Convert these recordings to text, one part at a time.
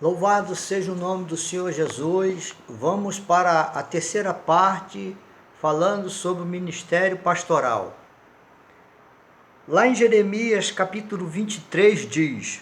Louvado seja o nome do Senhor Jesus. Vamos para a terceira parte, falando sobre o ministério pastoral. Lá em Jeremias capítulo 23 diz: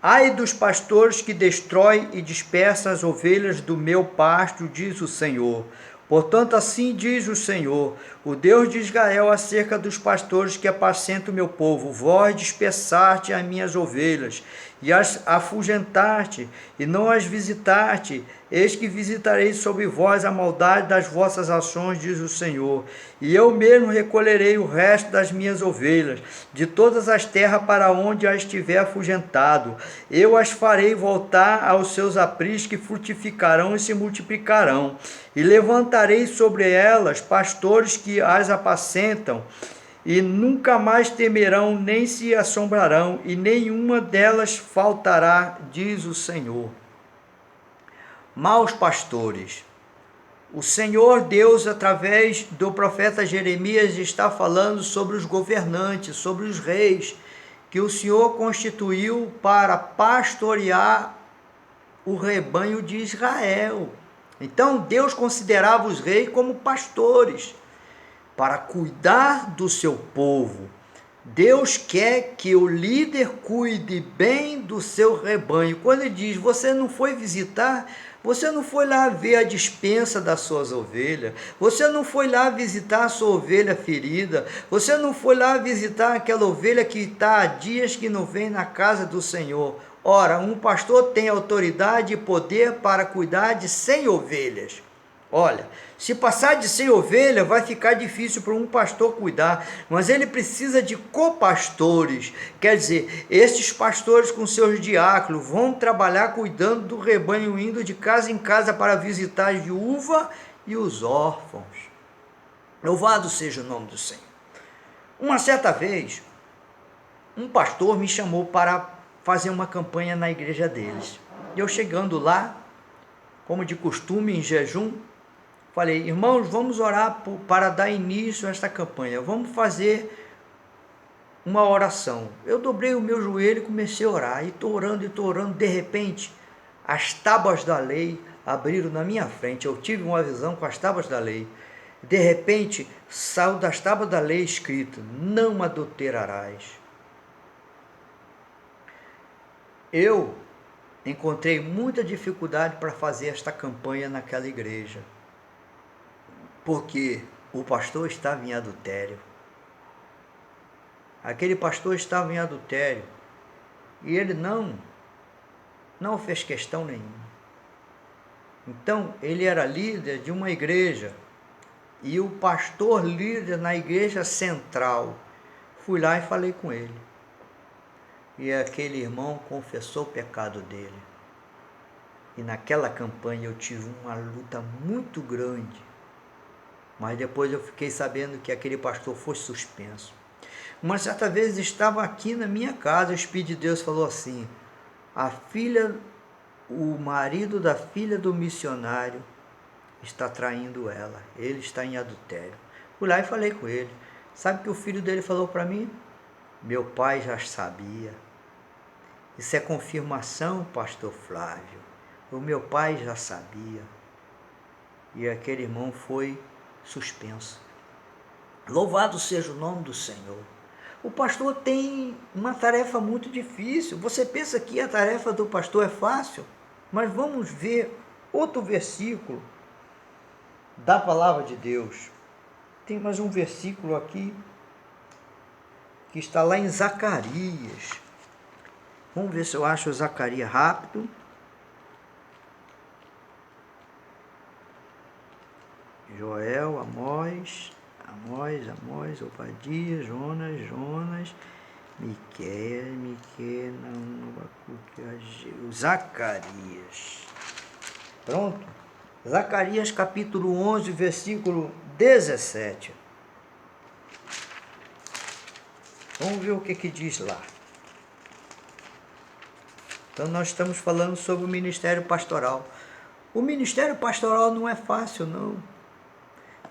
Ai dos pastores que destroem e dispersam as ovelhas do meu pasto, diz o Senhor. Portanto, assim diz o Senhor, o Deus de Israel, acerca dos pastores que apacentam o meu povo: vós dispersaste as minhas ovelhas, e as afugentaste, e não as visitaste. Eis que visitarei sobre vós a maldade das vossas ações, diz o Senhor. E eu mesmo recolherei o resto das minhas ovelhas, de todas as terras para onde as tiver afugentado. Eu as farei voltar aos seus apriscos, que frutificarão e se multiplicarão. E levantarei sobre elas pastores que as apacentam, e nunca mais temerão, nem se assombrarão, e nenhuma delas faltará, diz o Senhor. Maus pastores. O Senhor Deus, através do profeta Jeremias, está falando sobre os governantes, sobre os reis, que o Senhor constituiu para pastorear o rebanho de Israel. Então Deus considerava os reis como pastores, para cuidar do seu povo. Deus quer que o líder cuide bem do seu rebanho. Quando ele diz, você não foi visitar, você não foi lá ver a despensa das suas ovelhas, você não foi lá visitar a sua ovelha ferida, você não foi lá visitar aquela ovelha que está há dias que não vem na casa do Senhor. Ora, um pastor tem autoridade e poder para cuidar de 100 ovelhas. Olha, se passar de 100 ovelhas, vai ficar difícil para um pastor cuidar, mas ele precisa de copastores. Quer dizer, estes pastores com seus diáconos vão trabalhar cuidando do rebanho, indo de casa em casa para visitar as viúvas e os órfãos. Louvado seja o nome do Senhor. Uma certa vez, um pastor me chamou para fazer uma campanha na igreja deles. Eu chegando lá, como de costume, em jejum, falei, irmãos, vamos orar para dar início a esta campanha. Vamos fazer uma oração. Eu dobrei o meu joelho e comecei a orar. E estou orando. De repente, as tábuas da lei abriram na minha frente. Eu tive uma visão com as tábuas da lei. De repente, saiu das tábuas da lei escrito, não adulterarás. Eu encontrei muita dificuldade para fazer esta campanha naquela igreja, porque o pastor estava em adultério. Aquele pastor estava em adultério e ele não fez questão nenhuma. Então, ele era líder de uma igreja e o pastor líder na igreja central. Fui lá e falei com ele. E aquele irmão confessou o pecado dele. E naquela campanha eu tive uma luta muito grande. Mas depois eu fiquei sabendo que aquele pastor foi suspenso. Uma certa vez estava aqui na minha casa, o Espírito de Deus falou assim, o marido da filha do missionário está traindo ela, ele está em adultério. Fui lá e falei com ele. Sabe o que o filho dele falou para mim? Meu pai já sabia. Isso é confirmação, pastor Flávio. O meu pai já sabia. E aquele irmão foi suspenso. Louvado seja o nome do Senhor. O pastor tem uma tarefa muito difícil. Você pensa que a tarefa do pastor é fácil? Mas vamos ver outro versículo da palavra de Deus. Tem mais um versículo aqui que está lá em Zacarias. Vamos ver se eu acho Zacarias rápido. Joel, Amós, Obadias, Jonas, Miqueias, Zacarias. Pronto? Zacarias capítulo 11, versículo 17. Vamos ver o que diz lá. Então nós estamos falando sobre o ministério pastoral. O ministério pastoral não é fácil, não.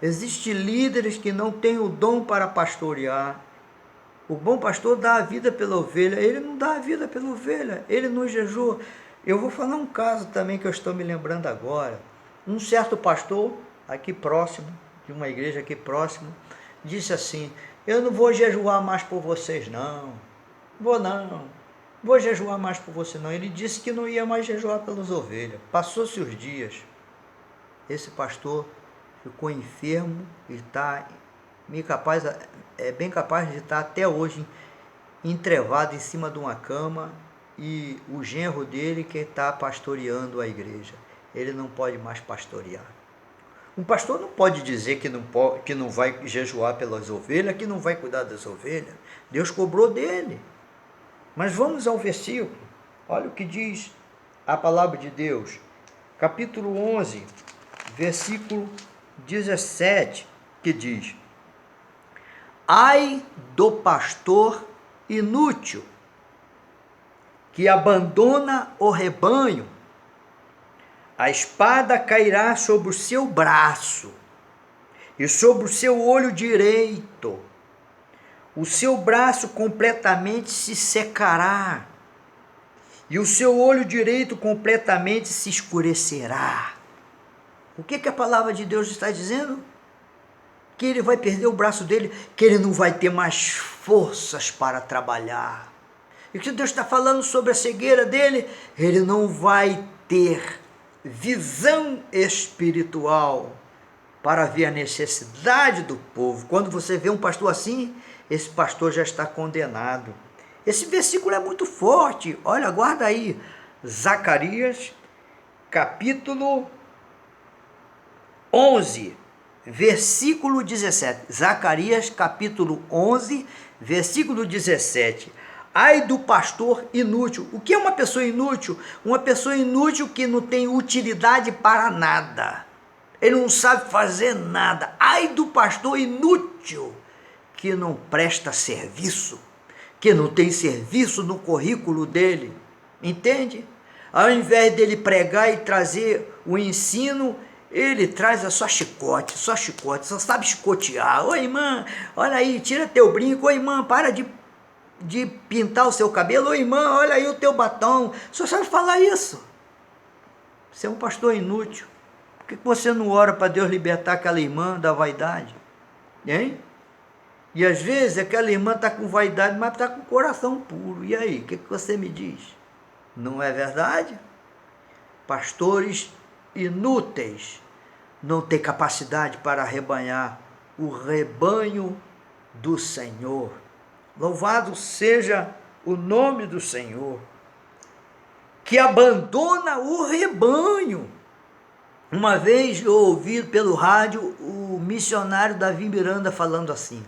Existem líderes que não têm o dom para pastorear. O bom pastor dá a vida pela ovelha. Ele não dá a vida pela ovelha. Ele não jejua. Eu vou falar um caso também que eu estou me lembrando agora. Um certo pastor, aqui próximo, de uma igreja aqui próximo, disse assim: eu não vou jejuar mais por vocês não, vou jejuar mais por você não. Ele disse que não ia mais jejuar pelas ovelhas. Passou-se os dias, esse pastor ficou enfermo e está bem capaz de estar até hoje entrevado em cima de uma cama, e o genro dele que está pastoreando a igreja. Ele não pode mais pastorear. Um pastor não pode dizer que não vai jejuar pelas ovelhas, que não vai cuidar das ovelhas. Deus cobrou dele. Mas vamos ao versículo. Olha o que diz a palavra de Deus. Capítulo 11, versículo 17, que diz: ai do pastor inútil, que abandona o rebanho, a espada cairá sobre o seu braço e sobre o seu olho direito. O seu braço completamente se secará e o seu olho direito completamente se escurecerá. O que a palavra de Deus está dizendo? Que ele vai perder o braço dele, que ele não vai ter mais forças para trabalhar. E o que Deus está falando sobre a cegueira dele? Ele não vai ter visão espiritual para ver a necessidade do povo. Quando você vê um pastor assim, esse pastor já está condenado. Esse versículo é muito forte. Olha, guarda aí. Zacarias, capítulo 11, versículo 17. Zacarias, capítulo 11, versículo 17. Ai do pastor inútil. O que é uma pessoa inútil? Uma pessoa inútil que não tem utilidade para nada. Ele não sabe fazer nada. Ai do pastor inútil, que não presta serviço, que não tem serviço no currículo dele. Entende? Ao invés dele pregar e trazer o ensino, ele traz só chicote, só sabe chicotear. Ô irmã, olha aí, tira teu brinco. Ô irmã, para de pintar o seu cabelo. Ô irmã, olha aí o teu batom. Só sabe falar isso. Você é um pastor inútil. Por que você não ora para Deus libertar aquela irmã da vaidade? Hein? E às vezes aquela irmã está com vaidade, mas está com o coração puro. E aí, o que você me diz? Não é verdade? Pastores inúteis não têm capacidade para arrebanhar o rebanho do Senhor. Louvado seja o nome do Senhor, que abandona o rebanho. Uma vez eu ouvi pelo rádio o missionário Davi Miranda falando assim: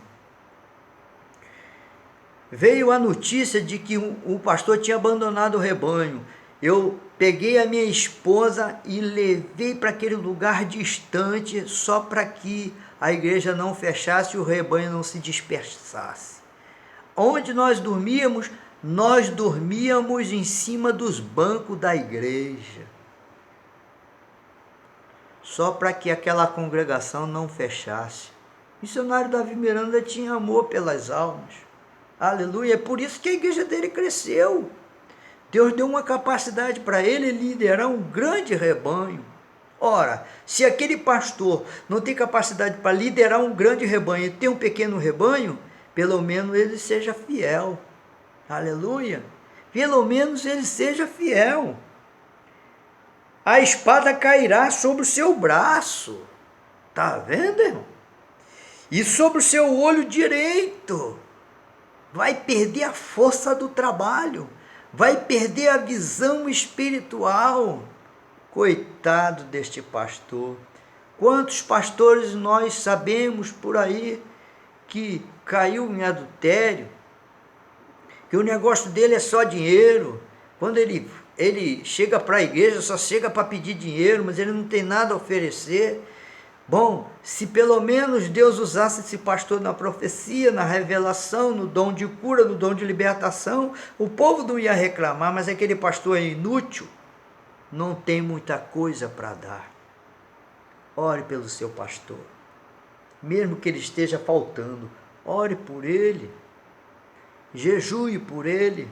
veio a notícia de que o pastor tinha abandonado o rebanho. Eu peguei a minha esposa e levei para aquele lugar distante, só para que a igreja não fechasse e o rebanho não se dispersasse. Onde nós dormíamos em cima dos bancos da igreja, só para que aquela congregação não fechasse. O missionário Davi Miranda tinha amor pelas almas. Aleluia, é por isso que a igreja dele cresceu. Deus deu uma capacidade para ele liderar um grande rebanho. Ora, se aquele pastor não tem capacidade para liderar um grande rebanho e tem um pequeno rebanho, pelo menos ele seja fiel. Aleluia. Pelo menos ele seja fiel. A espada cairá sobre o seu braço. Tá vendo, irmão? E sobre o seu olho direito. Vai perder a força do trabalho, vai perder a visão espiritual. Coitado deste pastor. Quantos pastores nós sabemos por aí que caiu em adultério, que o negócio dele é só dinheiro. Quando ele chega para a igreja, só chega para pedir dinheiro, mas ele não tem nada a oferecer. Bom, se pelo menos Deus usasse esse pastor na profecia, na revelação, no dom de cura, no dom de libertação, o povo não ia reclamar, mas aquele pastor é inútil, não tem muita coisa para dar. Ore pelo seu pastor, mesmo que ele esteja faltando, ore por ele, jejue por ele.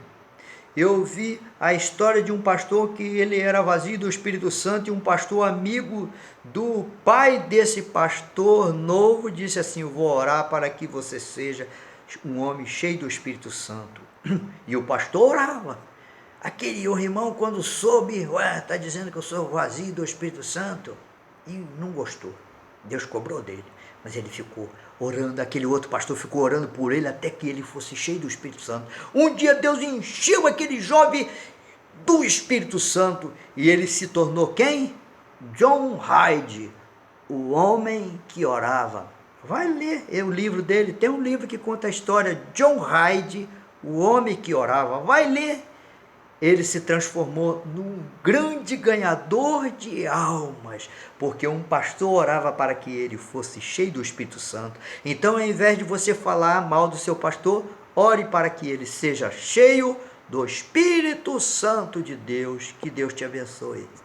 Eu vi a história de um pastor que ele era vazio do Espírito Santo, e um pastor amigo do pai desse pastor novo disse assim: eu vou orar para que você seja um homem cheio do Espírito Santo. E o pastor orava. Aquele irmão, quando soube, está dizendo que eu sou vazio do Espírito Santo, e não gostou. Deus cobrou dele, mas ele ficou orando. Aquele outro pastor ficou orando por ele até que ele fosse cheio do Espírito Santo. Um dia Deus encheu aquele jovem do Espírito Santo e ele se tornou quem? John Hyde, o homem que orava. Vai ler o livro dele, tem um livro que conta a história, John Hyde, o homem que orava. Vai ler. Ele se transformou num grande ganhador de almas, porque um pastor orava para que ele fosse cheio do Espírito Santo. Então, ao invés de você falar mal do seu pastor, ore para que ele seja cheio do Espírito Santo de Deus. Que Deus te abençoe.